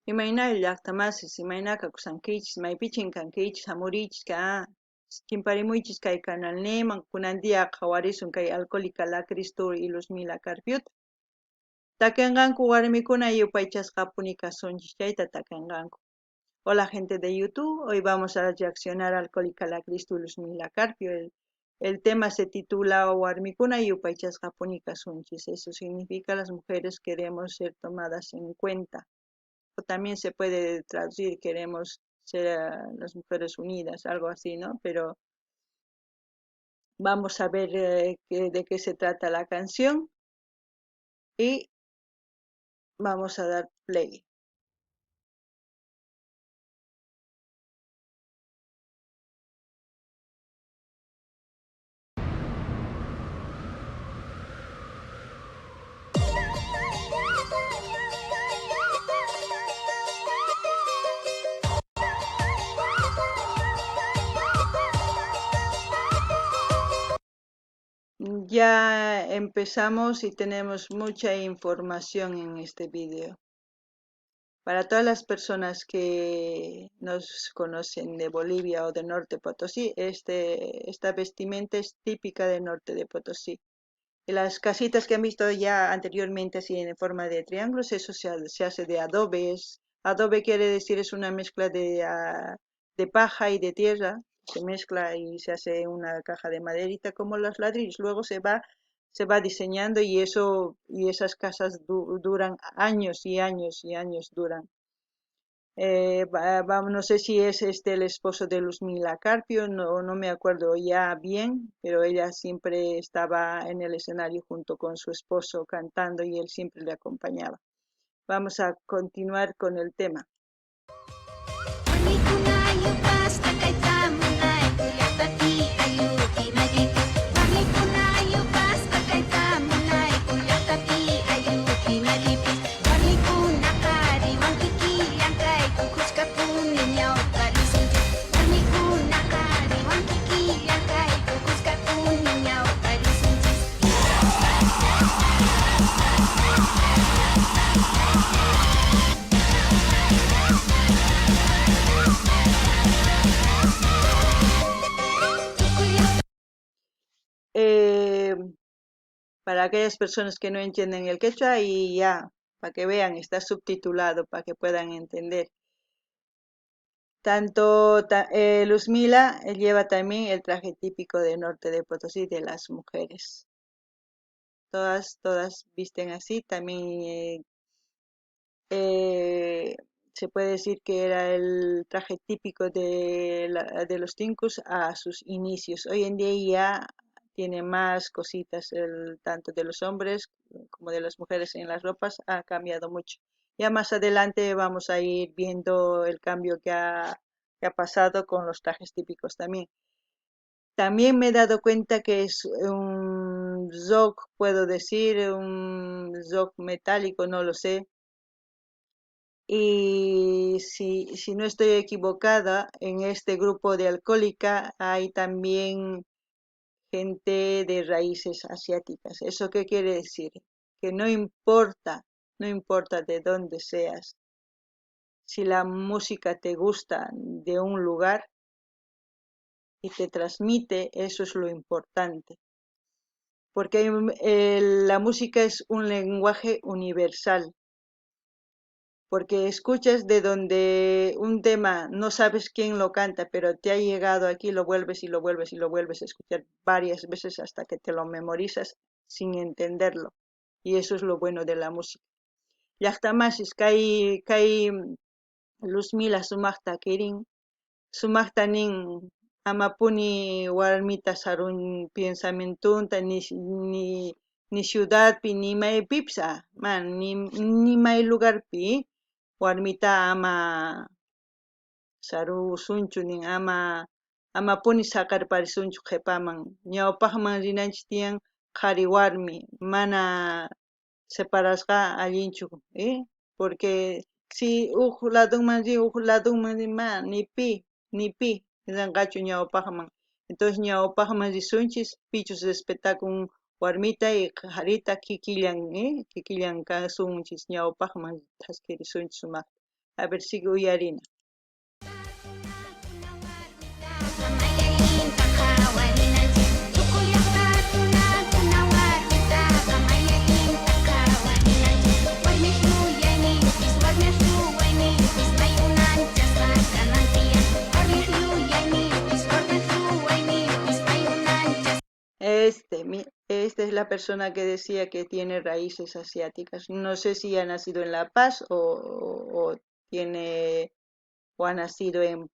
Imayna llaqtamasis, imaynaka kusankichis, maypichin kankichis, hamurichis chimparimuychis kay canalniman, kunantiya qhawarisun kay Alcohólica La Cristo y Luzmila Carpiota. Takanqanku warmikuna yupaychasqapuni kasunchis, chayta takanqanku. Hola gente de YouTube, hoy vamos a reaccionar a Alcohólica La Cristo y Luzmila Carpio. El tema se titula Warmikuna yupaychasqapuni kasunchis. Eso significa las mujeres queremos ser tomadas en cuenta. O también se puede traducir queremos ser las mujeres unidas, algo así, ¿no? Pero vamos a ver de qué se trata la canción y vamos a dar play. Ya empezamos y tenemos mucha información en este video. Para todas las personas que nos conocen de Bolivia o de Norte Potosí, esta vestimenta es típica de Norte de Potosí. Y las casitas que han visto ya anteriormente así en forma de triángulos, eso se hace de adobes. Adobe quiere decir es una mezcla de paja y de tierra. Se mezcla y se hace una caja de maderita como los ladrillos. Luego se va diseñando y esas casas duran años y años y años duran. No sé si es el esposo de Luzmila Carpio, no me acuerdo ya bien, pero ella siempre estaba en el escenario junto con su esposo cantando y él siempre le acompañaba. Vamos a continuar con el tema. Para aquellas personas que no entienden el quechua y ya, para que vean, está subtitulado para que puedan entender. Luzmila lleva también el traje típico del norte de Potosí de las mujeres. Todas visten así. También se puede decir que era el traje típico de los tincus a sus inicios. Hoy en día ya tiene más cositas, tanto de los hombres como de las mujeres en las ropas ha cambiado mucho. Ya más adelante vamos a ir viendo el cambio que ha pasado con los trajes típicos también. También me he dado cuenta que es un zog, puedo decir, un zog metálico, no lo sé. Y si no estoy equivocada, en este grupo de Alcohólica hay también gente de raíces asiáticas. ¿Eso qué quiere decir? Que no importa de dónde seas, si la música te gusta de un lugar y te transmite, eso es lo importante. Porque la música es un lenguaje universal. Porque escuchas de donde un tema no sabes quién lo canta, pero te ha llegado aquí, lo vuelves y lo vuelves y lo vuelves a escuchar varias veces hasta que te lo memorizas sin entenderlo. Y eso es lo bueno de la música. Llaqtamasis kay Luzmila sumaqta kirin, sumaqta nin amapuni warmita sarun pensamientunta ni ciudadpi ni maypipis ni may lugarpi warmita ama sarusunchu nin amapuni sakarparisunchu qhipaman ñawpaqman rinanchik tiyan qhari warmi mana separasqa allinchu, porque si huk ladunman rin nipi riranqachu ñawpaqman. Entonces ñawpaqman risunchis pichus respetakun warmita y qharita kikillan kasunchis ñawpaqman risunchis sumaq. A ver, sigue uyarina. Esta es la persona que decía que tiene raíces asiáticas. No sé si ha nacido en La Paz o tiene o ha nacido en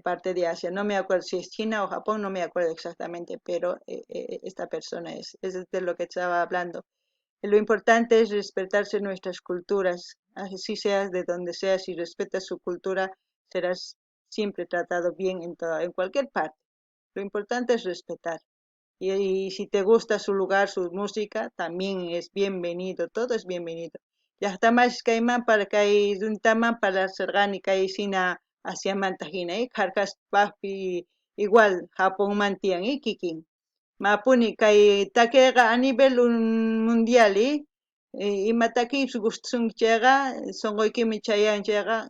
parte de Asia. No me acuerdo si es China o Japón, no me acuerdo exactamente, pero esta persona es de lo que estaba hablando. Lo importante es respetarse nuestras culturas, así seas de donde seas, si respetas su cultura, serás siempre tratado bien en cualquier parte. Lo importante es respetar. Y si te gusta su lugar, su música, también es bienvenido, todo es bienvenido. Ya está más caimán para que hay un taman para sergani que sina hacia mantajina, carcas papi igual Japón mantian y kikin. Mapuni kay taquega a nivel mundial y mataki su gustun llega son hoy que me chayan llega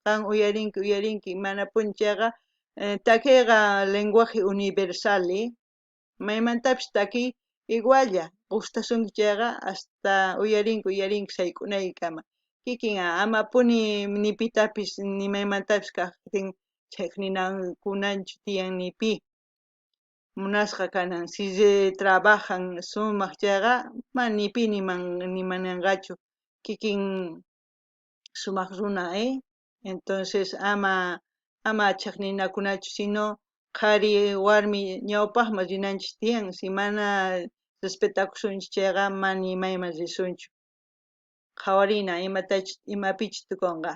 kan uyarinki manapun llega taquega lenguaje universal maymantapish taki igualla gustasun llega hasta uyarinki saykunaykama kikin amapuni ni pitapis ni maymantapish kaqtin chayqninankunanchu tiyan nipi munasqa kanan si trabajan sumaq llega manipi nimananqachu kikin sumaq runa entonces ama chaqninakunachu sino qhari warmi ñawpaqman rinanchis tiyan si mana respetakusunchis chayqa mana imayman risunchu qhawarina imapichus tukunqa.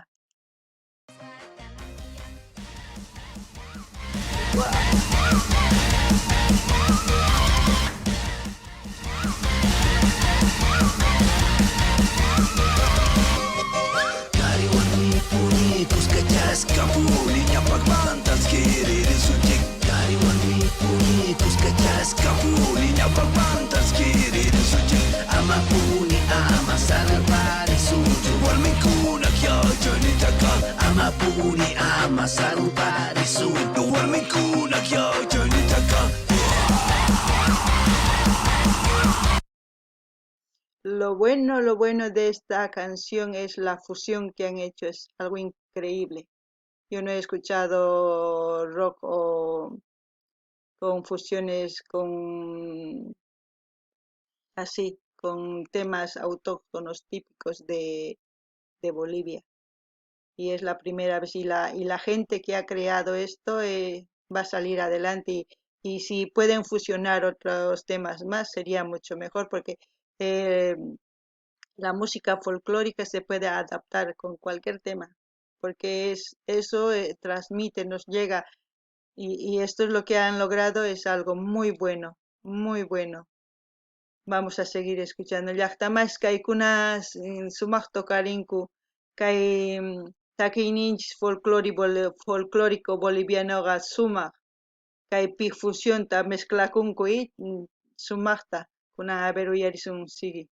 Niña pagmantas quiere sucik Dari wani puni kuskachas kapu Niña pagmantas quiere sucik Ama puni ama sarupari suju Walmi kuna kya jonita ka Ama puni ama sarupari suju Walmi kuna kya jonita ka. Lo bueno de esta canción es la fusión que han hecho, es algo increíble. Yo no he escuchado rock o con fusiones con temas autóctonos típicos de Bolivia. Y es la primera vez y la gente que ha creado esto va a salir adelante y si pueden fusionar otros temas más sería mucho mejor porque eh, la música folclórica se puede adaptar con cualquier tema porque eso transmite, nos llega y esto es lo que han logrado, es algo muy bueno, muy bueno. Vamos a seguir escuchando. Llaqtamas kaykunas sumaq tokarinku kay takininchis folclórico bolivianoqa sumaq kaypi fusionta mezclakunku sumaqta kunan a ver uyarisun sigue.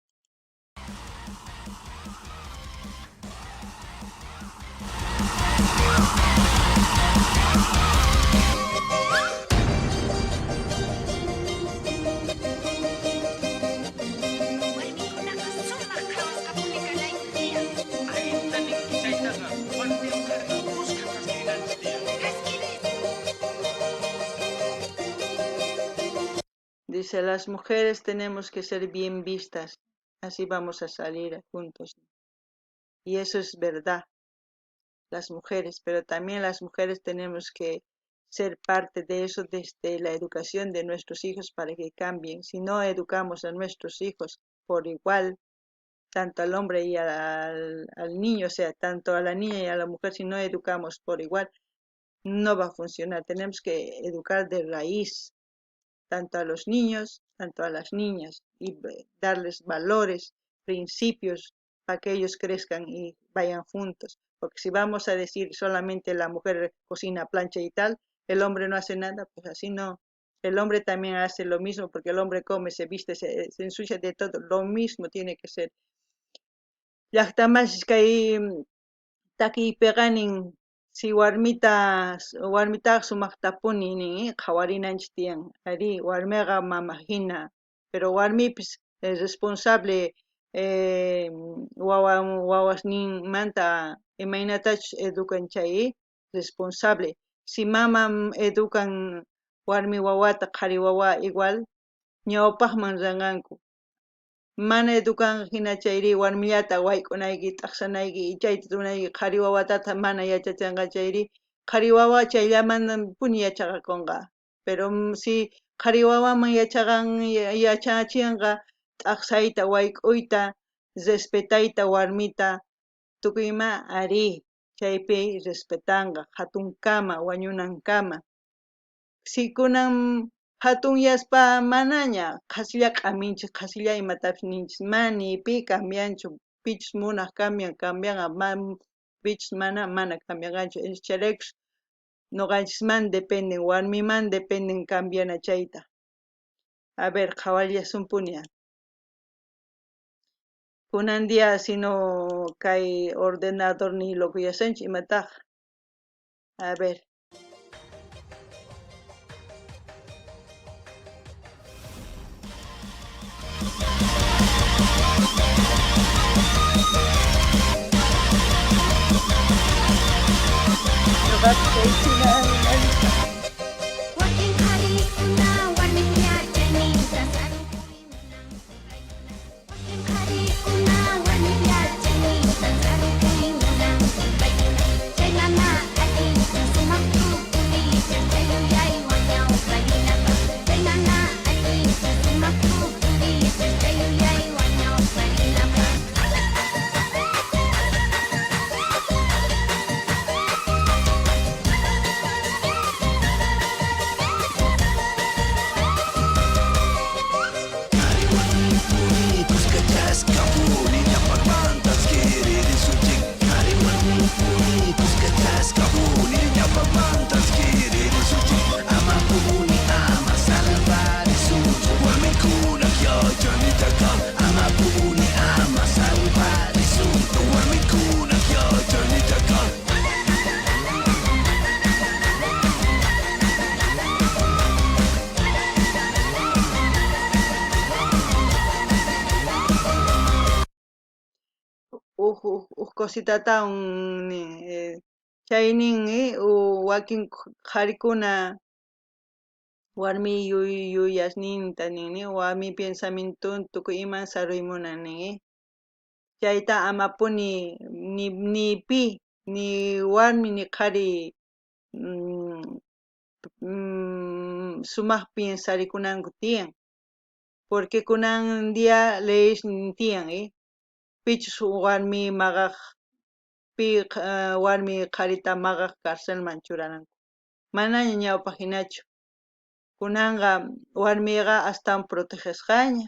Dice, las mujeres tenemos que ser bien vistas, así vamos a salir juntos. Y eso es verdad, las mujeres, pero también las mujeres tenemos que ser parte de eso desde la educación de nuestros hijos para que cambien. Si no educamos a nuestros hijos por igual, tanto al hombre y al niño, o sea, tanto a la niña y a la mujer, si no educamos por igual, no va a funcionar. Tenemos que educar de raíz, tanto a los niños, tanto a las niñas, y darles valores, principios, para que ellos crezcan y vayan juntos. Porque si vamos a decir solamente la mujer cocina, plancha y tal, el hombre no hace nada, pues así no. El hombre también hace lo mismo, porque el hombre come, se viste, se ensucia de todo, lo mismo tiene que ser. Llaqtamas kay Takiypiqanin si warmitaqa sumaqtapuni nin qhawarinanchis tiyan ari warmiqa mama hina pero warmipis responsable wawasninmanta imaynatachus educan chay responsable si mama educan warmi wawata qhari wawa igual ñawpaqman rinqanku mana educanqa hina chayri warmillata wayk'unayki taqsanayki ichayta ruranayki qhari wawatataq mana yachachinqa chayri qhari wawa chayllamanapuni yachaqakunqa pero si qhari wawaman yachachinqa taqsayta wayk'uyta respetayta warmita tukuy ima ari chaypi respetanqa hatunkama wañunankama si kunan hatunyaspa manaña qhasilla q'aminchis qhasilla imatapis ninchis manipi cambianchu pichus munaq cambianqa pichus mana cambianqachu chayraykus nuqanchismanta dependen warmimanta dependen cambiana chayta a ver qhawarillasunpuni kunan dia sino kay ordenador nilokullasunchu imataq a ver cositatawan chayninmi wakin qharikuna warmi yuyasninta ninmi warmi pensamienton tukuy ima saruymunan ninmi chayta amapuni ni pi ni warmi ni qhari sumaq pensarikunanku tiyan porque kunan dia leyes tiyan pichus warmi maqaq warmi qharita maqaq karcelman churaranku manaña ñawpaq hinachu kunanqa warmiqa astawan protegesqaña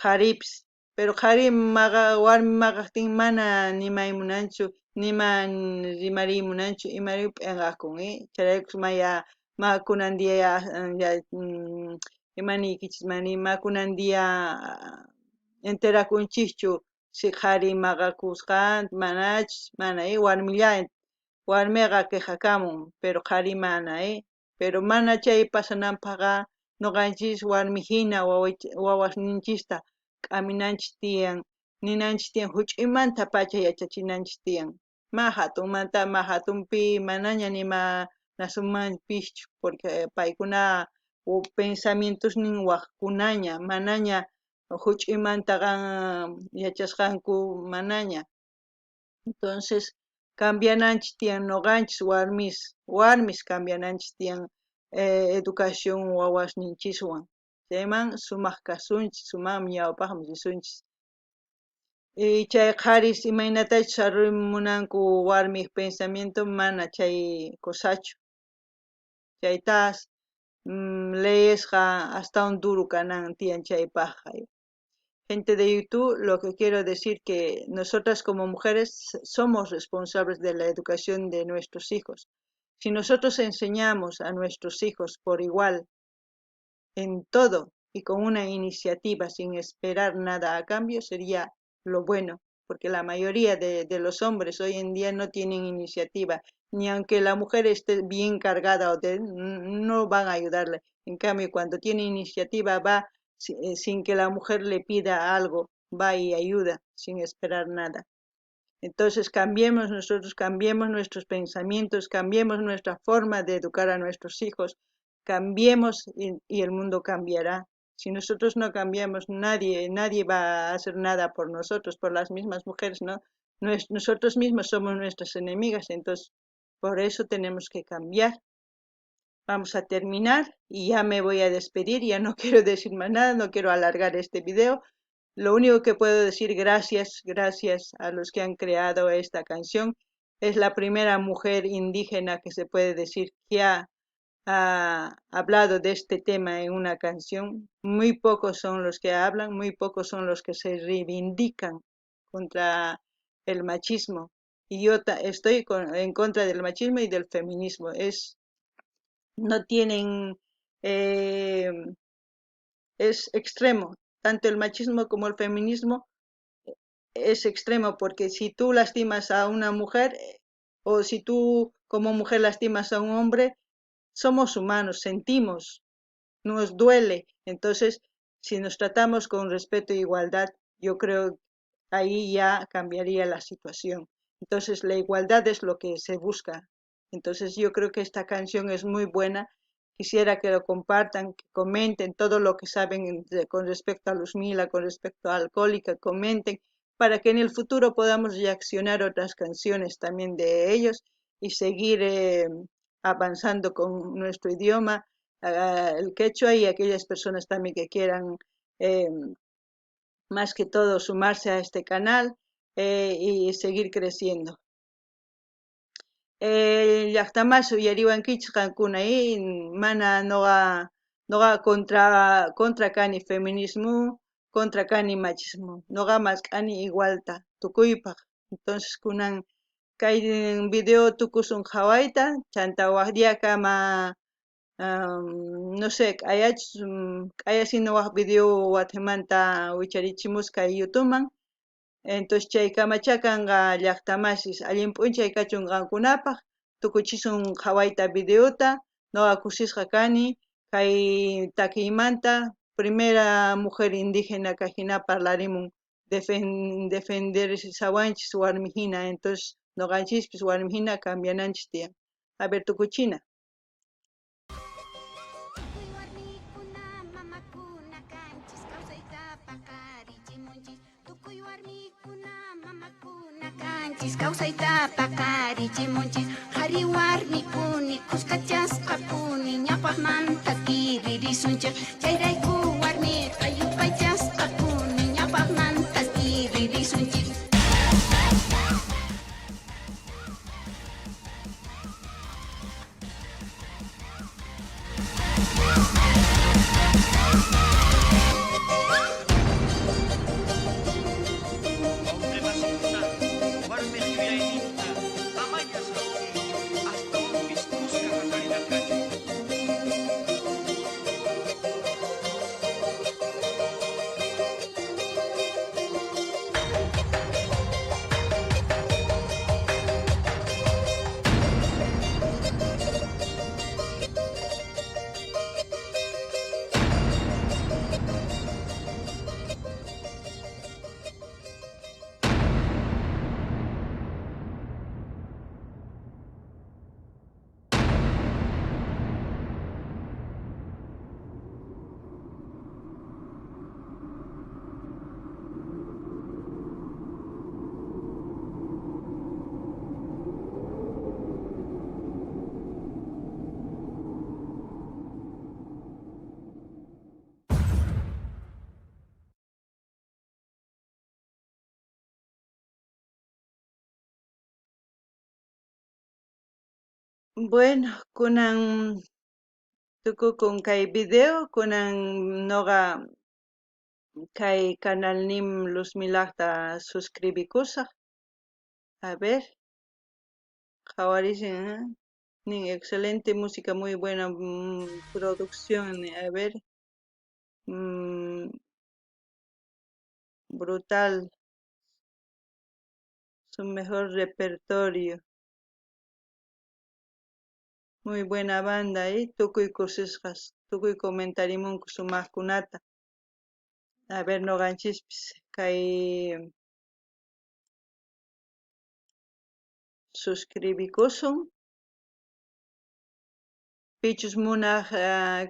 qharipis pero qhari warmi maqaqtin mana nimaymunanchu nima rimarimunanchu imarik p'inqakun chayraykus maya ma kunan dia imanikichismani ma kunan dia enterakunchischu si qhari maqakusqa manachus mana warmiqa qhijakamun pero qhari mana pero mana chay pasananpaqqa nuqanchis warmi hina wawasninchista k'aminanchis tiyan ninanchis tiyan huch'uymanta pacha yachachinanchis tiyan ma hatunmanta ma hatunpi manaña nima sumanpischu porque paykuna pensamientosnin waqkunaña manaña huch'uymantaqa yachasqanku manaña entonces cambiananchis tiyan nuqanchis warmis cambiananchis tiyan educación wawasninchiswan chayman sumaq kasunchis sumaqmi ñawpaqmi risunchis chay qharis imaynatachus saruymunanku warmiq pensamiento mana chay kusachu chaytas leyesqa astawan duro kanan tiyan chaypaqqa gente de YouTube, lo que quiero decir que nosotras como mujeres somos responsables de la educación de nuestros hijos. Si nosotros enseñamos a nuestros hijos por igual en todo y con una iniciativa sin esperar nada a cambio, sería lo bueno. porque la mayoría de los hombres hoy en día no tienen iniciativa, ni aunque la mujer esté bien cargada no van a ayudarle. En cambio, cuando tiene iniciativa va sin que la mujer le pida algo, va y ayuda sin esperar nada. Entonces cambiemos nosotros, cambiemos nuestros pensamientos, cambiemos nuestra forma de educar a nuestros hijos, cambiemos y el mundo cambiará. Si nosotros no cambiamos, nadie va a hacer nada por nosotros, por las mismas mujeres, ¿no? Nosotros mismos somos nuestras enemigas, entonces por eso tenemos que cambiar. Vamos a terminar y ya me voy a despedir, ya no quiero decir más nada, no quiero alargar este video. Lo único que puedo decir, gracias a los que han creado esta canción. Es la primera mujer indígena que se puede decir que ha hablado de este tema en una canción. Muy pocos son los que hablan, muy pocos son los que se reivindican contra el machismo. Y yo estoy en contra del machismo y del feminismo. No tienen, eh, es extremo. Tanto el machismo como el feminismo es extremo, porque si tú lastimas a una mujer o si tú como mujer lastimas a un hombre, somos humanos, sentimos, nos duele. Entonces, si nos tratamos con respeto e igualdad, yo creo ahí ya cambiaría la situación. Entonces, la igualdad es lo que se busca. Entonces, yo creo que esta canción es muy buena. Quisiera que lo compartan, que comenten todo lo que saben con respecto a Luzmila, con respecto a Alcohólica, comenten para que en el futuro podamos reaccionar otras canciones también de ellos y seguir avanzando con nuestro idioma, el quechua, y aquellas personas también que quieran eh, más que todo sumarse a este canal y seguir creciendo. Llaqtamas uyariwankichis mana noqa contra kani feminismo, contra kani machismo, noqamas kani igualta tukuypaq. Entonces kunan kay video tukusun qhawayta, chanta waqdiaqa no sé, k'ayasina waq video wathimanta wicharichimusqa YouTubeman. Entonces chay kamachakanqa llaqtamasis allin p'unchay kachun qankunapaq, tukuchisun qhawayta videota, noqa kusisqa kani kay takiymanta primera mujer indígena kajina parlarimun defendersawanchis warmihina. Entonces noqanchispis warmihina cambiananchis tiyan. A ver, tukuchina. Kawsayta paqarichimunchis qhari warmikuni kuskachasqapuni ñawpaqmanta kiririsunchis chayrayku warmiqa yupaychasqapuni ñawpaqmanta kiririsunchis. Bueno, kunan tukukun kay video, kunan noqa kay canalnim Luzmilaqta suscribikusaq. A ver, qhawarishin, nin excelente música, muy buena producción. A ver, brutal. su mejor repertorio. Muy buena banda, tukuy kusisqas, tukuy comentarimunku sumaqkunata. A ver, noqanchispis kay suscribikusun, pichus munaq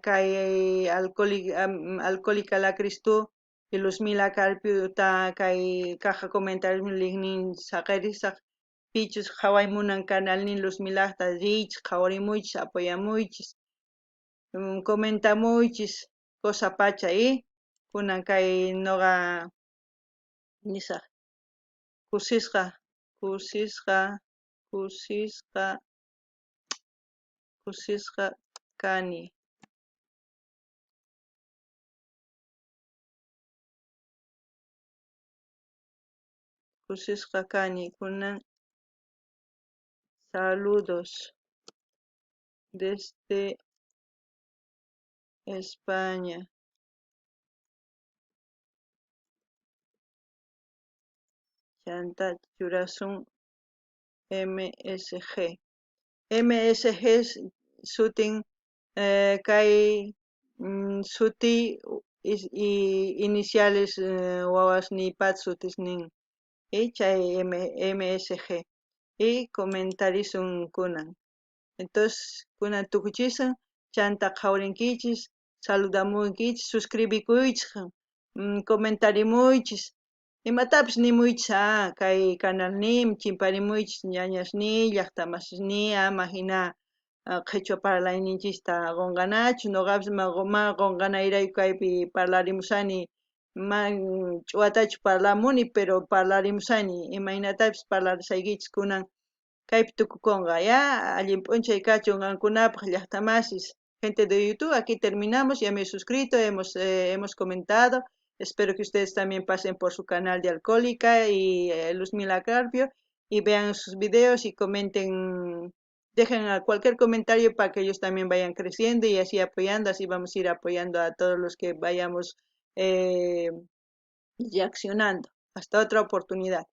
kay alcohólica la Cristo y Luzmila Carpiota kay caja comentarios lignin saqerisaq pichus haway munan canalnin Luzmilaqta rich qhawarimuychis apoyamuychis comentamuychis cosa pacha kunan kay noqa nisaq kusisqa kusisqa kusisqa kusisqa kani kusisqa kani kunan saludos desde España chanta churasun MSG MSG sutin kay suti y iniciales wawasnipat sutisnin chay MSG y comentarisn kunan entonces kunan tukuchisan chanta qhawrinkichis saludamunkichis suscribikuychis comentarimuychis imatapis nimuychis kay canalnimi chimparimuychis ñañasni llaqtamasisni ama hina qhechua parlayninchista qunqanachu noqapis mana qunqanayrayku kaypi parlarimusani ch'uwatachu parlamuni pero parlarimusani imaynatapis parlarisaykichis kunan kaypi tukukunqa allin p'unchay kachun qankunapaq llaqtamasis gente de YouTube aquí terminamos ya me he suscrito hemos comentado espero que ustedes también pasen por su canal de Alcohólica y Luzmila Carpio y vean sus videos y comenten dejen cualquier comentario para que ellos también vayan creciendo y así apoyando, así vamos a ir apoyando a todos los que vayamos reaccionando. Hasta otra oportunidad.